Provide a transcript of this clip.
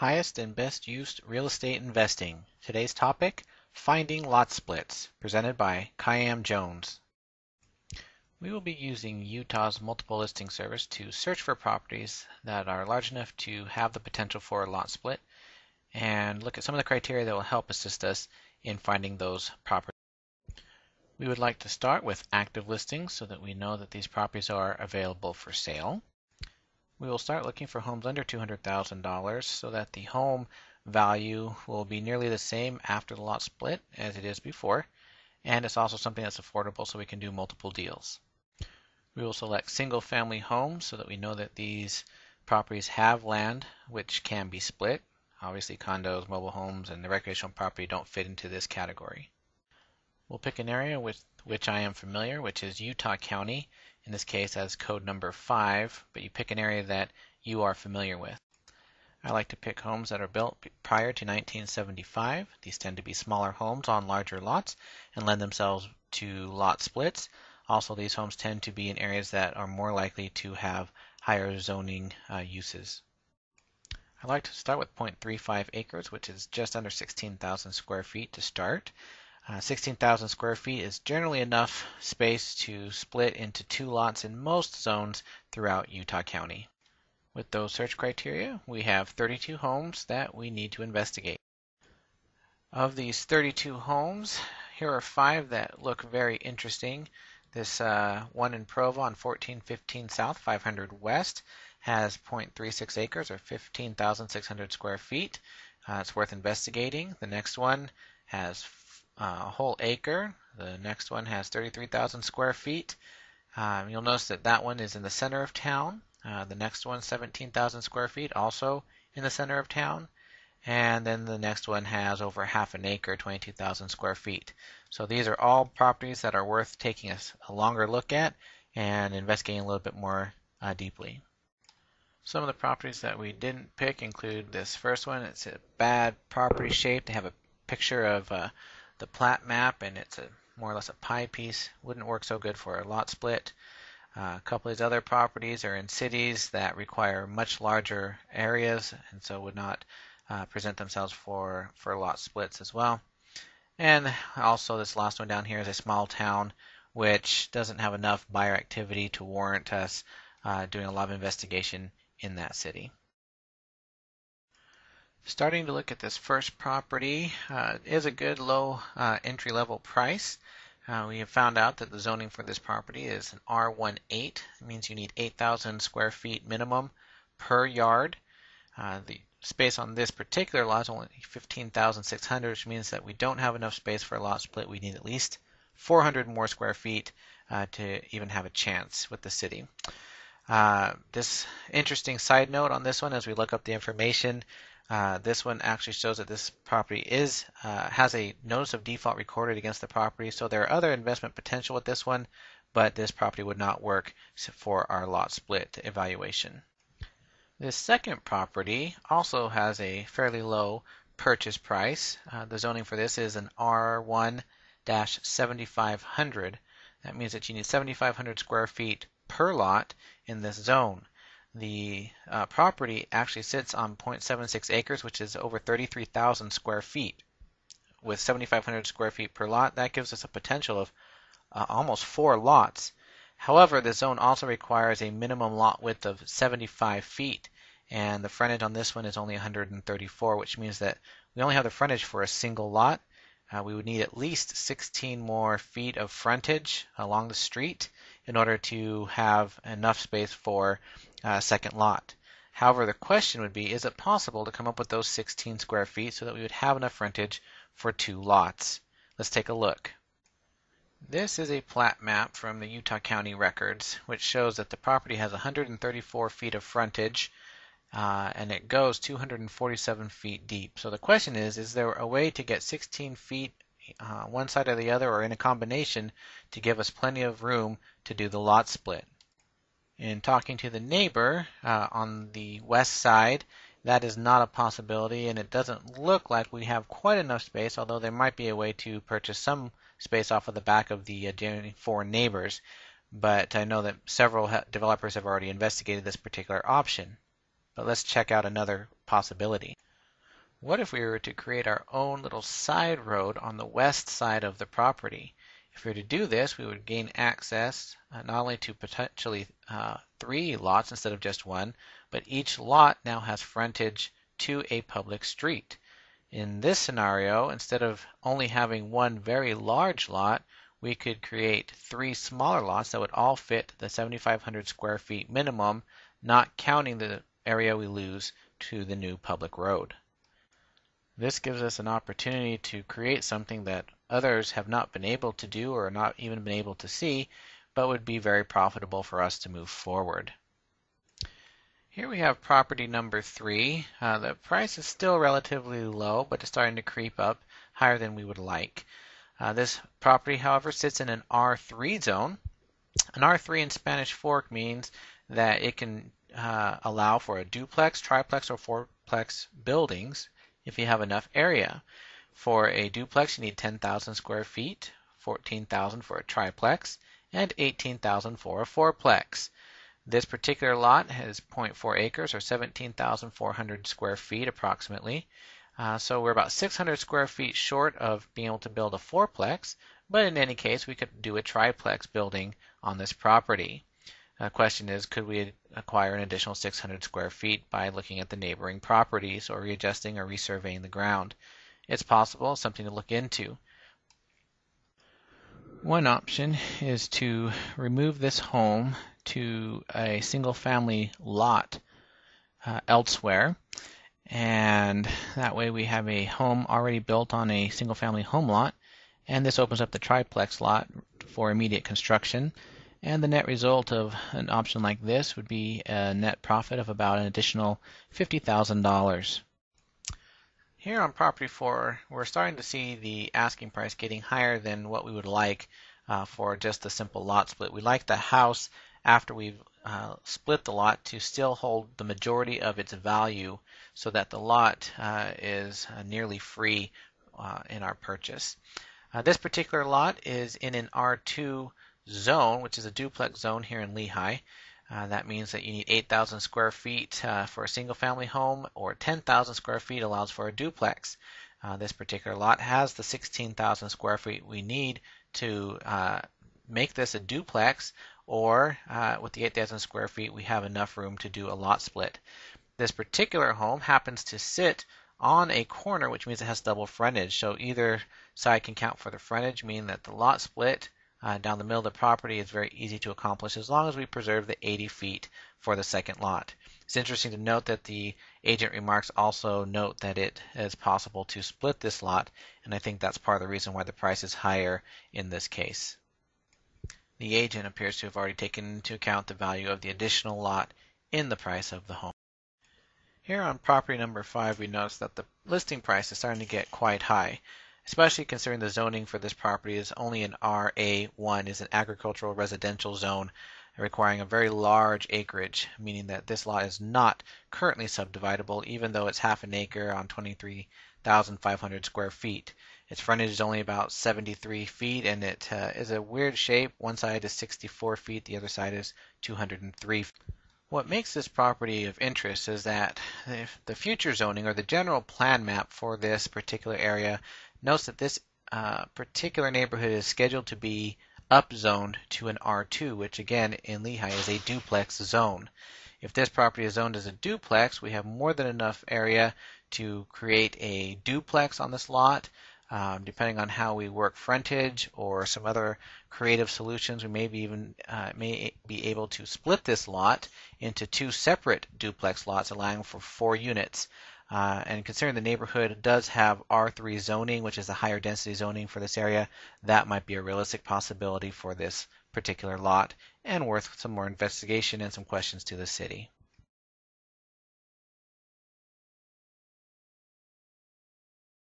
Highest and best used real estate investing. Today's topic, finding lot splits, presented by Khayyam Jones. We will be using Utah's multiple listing service to search for properties that are large enough to have the potential for a lot split and look at some of the criteria that will help assist us in finding those properties. We would like to start with active listings so that we know that these properties are available for sale. We will start looking for homes under $200,000 so that the home value will be nearly the same after the lot split as it is before, and it's also something that's affordable so we can do multiple deals. We will select single family homes so that we know that these properties have land which can be split. Obviously condos, mobile homes, and the recreational property don't fit into this category. We'll pick an area with which I am familiar, which is Utah County, in this case as code number 5, but you pick an area that you are familiar with. I like to pick homes that are built prior to 1975. These tend to be smaller homes on larger lots and lend themselves to lot splits. Also, these homes tend to be in areas that are more likely to have higher zoning uses. I like to start with 0.35 acres, which is just under 16,000 square feet to start. 16,000 square feet is generally enough space to split into 2 lots in most zones throughout Utah County. With those search criteria, we have 32 homes that we need to investigate. Of these 32 homes, here are 5 that look very interesting. This one in Provo on 1415 South, 500 West, has 0.36 acres or 15,600 square feet. It's worth investigating. The next one has a whole acre. The next one has 33,000 square feet. You'll notice that that one is in the center of town. The next one, 17,000 square feet, also in the center of town. And then the next one has over half an acre, 22,000 square feet. So these are all properties that are worth taking a longer look at and investigating a little bit more deeply. Some of the properties that we didn't pick include this first one. It's a bad property shape. They have a picture of the plat map, and it's more or less a pie piece. Wouldn't work so good for a lot split. A couple of these other properties are in cities that require much larger areas, and so would not present themselves for lot splits as well. And also this last one down here is a small town which doesn't have enough buyer activity to warrant us doing a lot of investigation in that city. Starting to look at this first property, it is a good low entry-level price. We have found out that the zoning for this property is an R18. It means you need 8,000 square feet minimum per yard. The space on this particular lot is only 15,600, which means that we don't have enough space for a lot split. We need at least 400 more square feet to even have a chance with the city. This interesting side note on this one, as we look up the information, this one actually shows that this property has a notice of default recorded against the property, so there are other investment potential with this one, but this property would not work for our lot split evaluation. This second property also has a fairly low purchase price. The zoning for this is an R1-7500. That means that you need 7,500 square feet per lot in this zone. The property actually sits on 0.76 acres, which is over 33,000 square feet. With 7,500 square feet per lot, that gives us a potential of almost 4 lots. However, the zone also requires a minimum lot width of 75 feet, and the frontage on this one is only 134, which means that we only have the frontage for a single lot. We would need at least 16 more feet of frontage along the street in order to have enough space for a second lot. However, the question would be, is it possible to come up with those 16 square feet so that we would have enough frontage for 2 lots? Let's take a look. This is a plat map from the Utah County records, which shows that the property has 134 feet of frontage, and it goes 247 feet deep. So the question is there a way to get 16 feet one side or the other, or in a combination, to give us plenty of room to do the lot split? In talking to the neighbor on the west side, that is not a possibility, and it doesn't look like we have quite enough space, although there might be a way to purchase some space off of the back of the adjoining 4 neighbors. But I know that several developers have already investigated this particular option. But let's check out another possibility. What if we were to create our own little side road on the west side of the property? If we were to do this, we would gain access not only to potentially 3 lots instead of just 1, but each lot now has frontage to a public street. In this scenario, instead of only having one very large lot, we could create 3 smaller lots that would all fit the 7,500 square feet minimum, not counting the area we lose to the new public road. This gives us an opportunity to create something that others have not been able to do or not even been able to see, but would be very profitable for us to move forward. Here we have property number 3. The price is still relatively low, but it's starting to creep up higher than we would like. This property, however, sits in an R3 zone. An R3 in Spanish Fork means that it can allow for a duplex, triplex, or fourplex buildings if you have enough area. For a duplex, you need 10,000 square feet, 14,000 for a triplex, and 18,000 for a fourplex. This particular lot has 0.4 acres or 17,400 square feet approximately. So we're about 600 square feet short of being able to build a fourplex, but in any case we could do a triplex building on this property. The question is, could we acquire an additional 600 square feet by looking at the neighboring properties or readjusting or resurveying the ground? It's possible, something to look into. One option is to remove this home to a single-family lot elsewhere, and that way we have a home already built on a single-family home lot, and this opens up the triplex lot for immediate construction. And the net result of an option like this would be a net profit of about an additional $50,000. Here on property 4, we're starting to see the asking price getting higher than what we would like for just a simple lot split. We like the house, after we've split the lot, to still hold the majority of its value so that the lot is nearly free in our purchase. This particular lot is in an R2 zone, which is a duplex zone here in Lehi. That means that you need 8,000 square feet for a single family home, or 10,000 square feet allows for a duplex. This particular lot has the 16,000 square feet we need to make this a duplex, or with the 8,000 square feet we have enough room to do a lot split. This particular home happens to sit on a corner, which means it has double frontage, so either side can count for the frontage, meaning that the lot split down the middle of the property is very easy to accomplish as long as we preserve the 80 feet for the second lot. It's interesting to note that the agent remarks also note that it is possible to split this lot, and I think that's part of the reason why the price is higher in this case. The agent appears to have already taken into account the value of the additional lot in the price of the home. Here on property number 5, we notice that the listing price is starting to get quite high, especially considering the zoning for this property is only an RA1, is an agricultural residential zone requiring a very large acreage, meaning that this lot is not currently subdividable, even though it's half an acre on 23,500 square feet. Its frontage is only about 73 feet, and it is a weird shape. One side is 64 feet, the other side is 203 feet. What makes this property of interest is that the future zoning, or the general plan map for this particular area, notes that this particular neighborhood is scheduled to be upzoned to an R2, which again in Lehi is a duplex zone. If this property is zoned as a duplex, we have more than enough area to create a duplex on this lot. Depending on how we work frontage or some other creative solutions, we may be able to split this lot into 2 separate duplex lots, allowing for 4 units. And considering the neighborhood does have R3 zoning, which is a higher density zoning for this area, that might be a realistic possibility for this particular lot and worth some more investigation and some questions to the city.